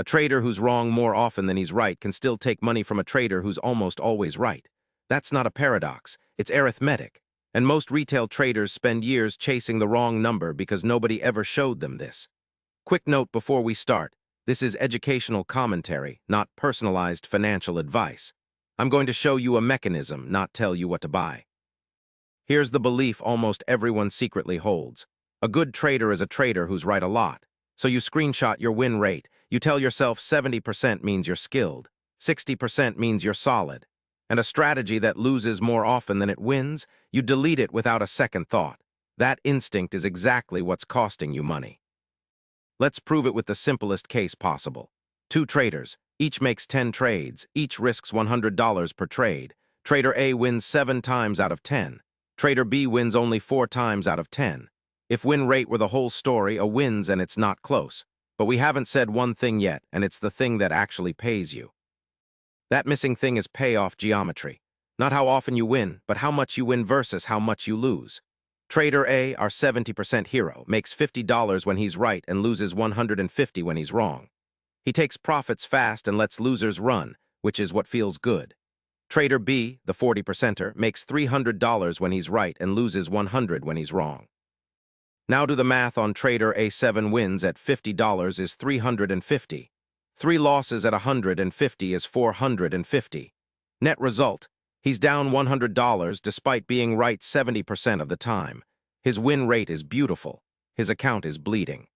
A trader who's wrong more often than he's right can still take money from a trader who's almost always right. That's not a paradox, it's arithmetic. And most retail traders spend years chasing the wrong number because nobody ever showed them this. Quick note before we start, this is educational commentary, not personalized financial advice. I'm going to show you a mechanism, not tell you what to buy. Here's the belief almost everyone secretly holds. A good trader is a trader who's right a lot. So you screenshot your win rate. You tell yourself 70% means you're skilled, 60% means you're solid. And a strategy that loses more often than it wins, you delete it without a second thought. That instinct is exactly what's costing you money. Let's prove it with the simplest case possible. Two traders, each makes 10 trades, each risks $100 per trade. Trader A wins 7 times out of 10. Trader B wins only 4 times out of 10. If win rate were the whole story, a wins and it's not close. But we haven't said one thing yet, and it's the thing that actually pays you. That missing thing is payoff geometry. Not how often you win, but how much you win versus how much you lose. Trader A, our 70% hero, makes $50 when he's right and loses $150 when he's wrong. He takes profits fast and lets losers run, which is what feels good. Trader B, the 40%er, makes $300 when he's right and loses $100 when he's wrong. Now do the math on Trader A. 7 wins at $50 is $350. 3 losses at $150 is $450. Net result, he's down $100 despite being right 70% of the time. His win rate is beautiful. His account is bleeding.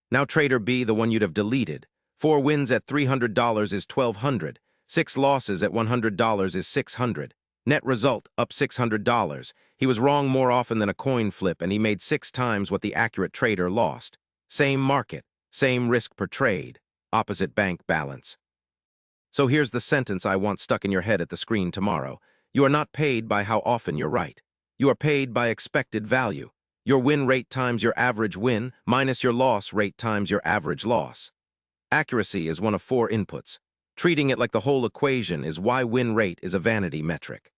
Now Trader B, the one you'd have deleted. 4 wins at $300 is $1,200. 6 losses at $100 is $600. Net result, up $600. He was wrong more often than a coin flip, and he made 6 times what the accurate trader lost. Same market, same risk per trade, opposite bank balance. So here's the sentence I want stuck in your head at the screen tomorrow. You are not paid by how often you're right. You are paid by expected value. Your win rate times your average win minus your loss rate times your average loss. Accuracy is one of 4 inputs. Treating it like the whole equation is why win rate is a vanity metric.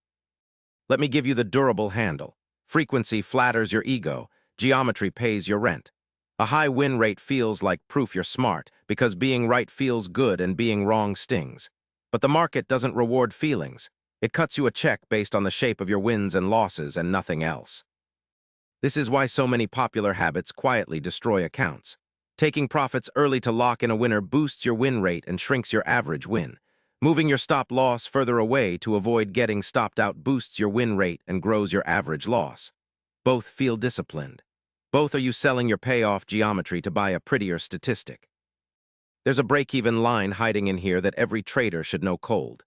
Let me give you the durable handle. Frequency flatters your ego. Geometry pays your rent. A high win rate feels like proof you're smart because being right feels good and being wrong stings. But the market doesn't reward feelings. It cuts you a check based on the shape of your wins and losses and nothing else. This is why so many popular habits quietly destroy accounts. Taking profits early to lock in a winner boosts your win rate and shrinks your average win. Moving your stop-loss further away to avoid getting stopped out boosts your win rate and grows your average loss. Both feel disciplined. Both are you selling your payoff geometry to buy a prettier statistic. There's a break-even line hiding in here that every trader should know cold.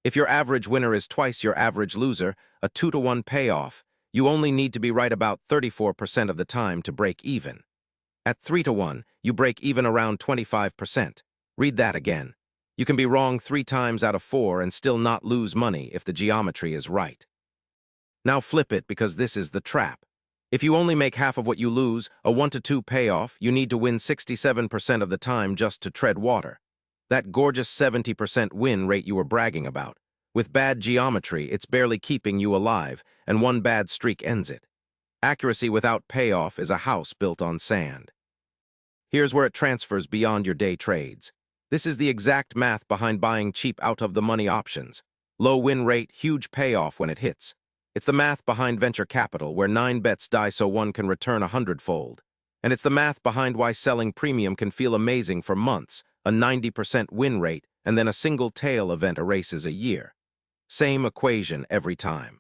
If your average winner is twice your average loser, a 2-to-1 payoff, you only need to be right about 34% of the time to break even. At 3-to-1, you break even around 25%. Read that again. You can be wrong 3 times out of 4 and still not lose money if the geometry is right. Now flip it because this is the trap. If you only make half of what you lose, a 1-to-2 payoff, you need to win 67% of the time just to tread water. That gorgeous 70% win rate you were bragging about. With bad geometry, it's barely keeping you alive, and one bad streak ends it. Accuracy without payoff is a house built on sand. Here's where it transfers beyond your day trades. This is the exact math behind buying cheap out-of-the-money options. Low win rate, huge payoff when it hits. It's the math behind venture capital, where 9 bets die so one can return 100-fold. And it's the math behind why selling premium can feel amazing for months, a 90% win rate, and then a single tail event erases a year. Same equation every time.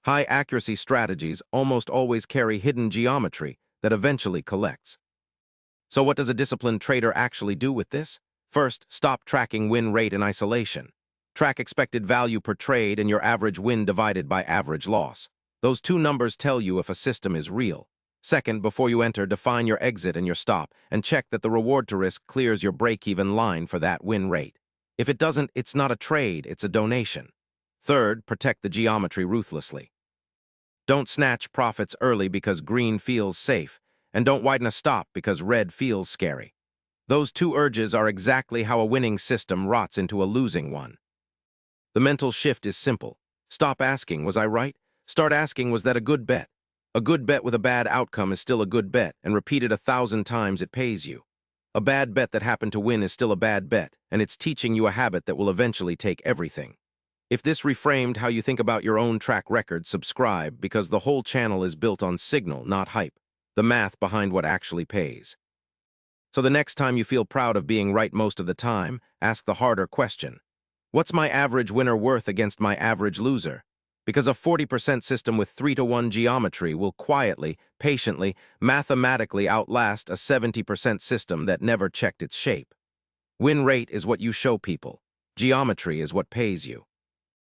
High-accuracy strategies almost always carry hidden geometry that eventually collects. So what does a disciplined trader actually do with this? First, stop tracking win rate in isolation. Track expected value per trade and your average win divided by average loss. Those 2 numbers tell you if a system is real. Second, before you enter, define your exit and your stop, and check that the reward to risk clears your break-even line for that win rate. If it doesn't, it's not a trade, it's a donation. Third, protect the geometry ruthlessly. Don't snatch profits early because green feels safe, and don't widen a stop because red feels scary. Those 2 urges are exactly how a winning system rots into a losing one. The mental shift is simple. Stop asking, was I right? Start asking, was that a good bet? A good bet with a bad outcome is still a good bet, and repeated 1,000 times it pays you. A bad bet that happened to win is still a bad bet, and it's teaching you a habit that will eventually take everything. If this reframed how you think about your own track record, subscribe, because the whole channel is built on signal, not hype, the math behind what actually pays. So the next time you feel proud of being right most of the time, ask the harder question. What's my average winner worth against my average loser? Because a 40% system with 3-to-1 geometry will quietly, patiently, mathematically outlast a 70% system that never checked its shape. Win rate is what you show people. Geometry is what pays you.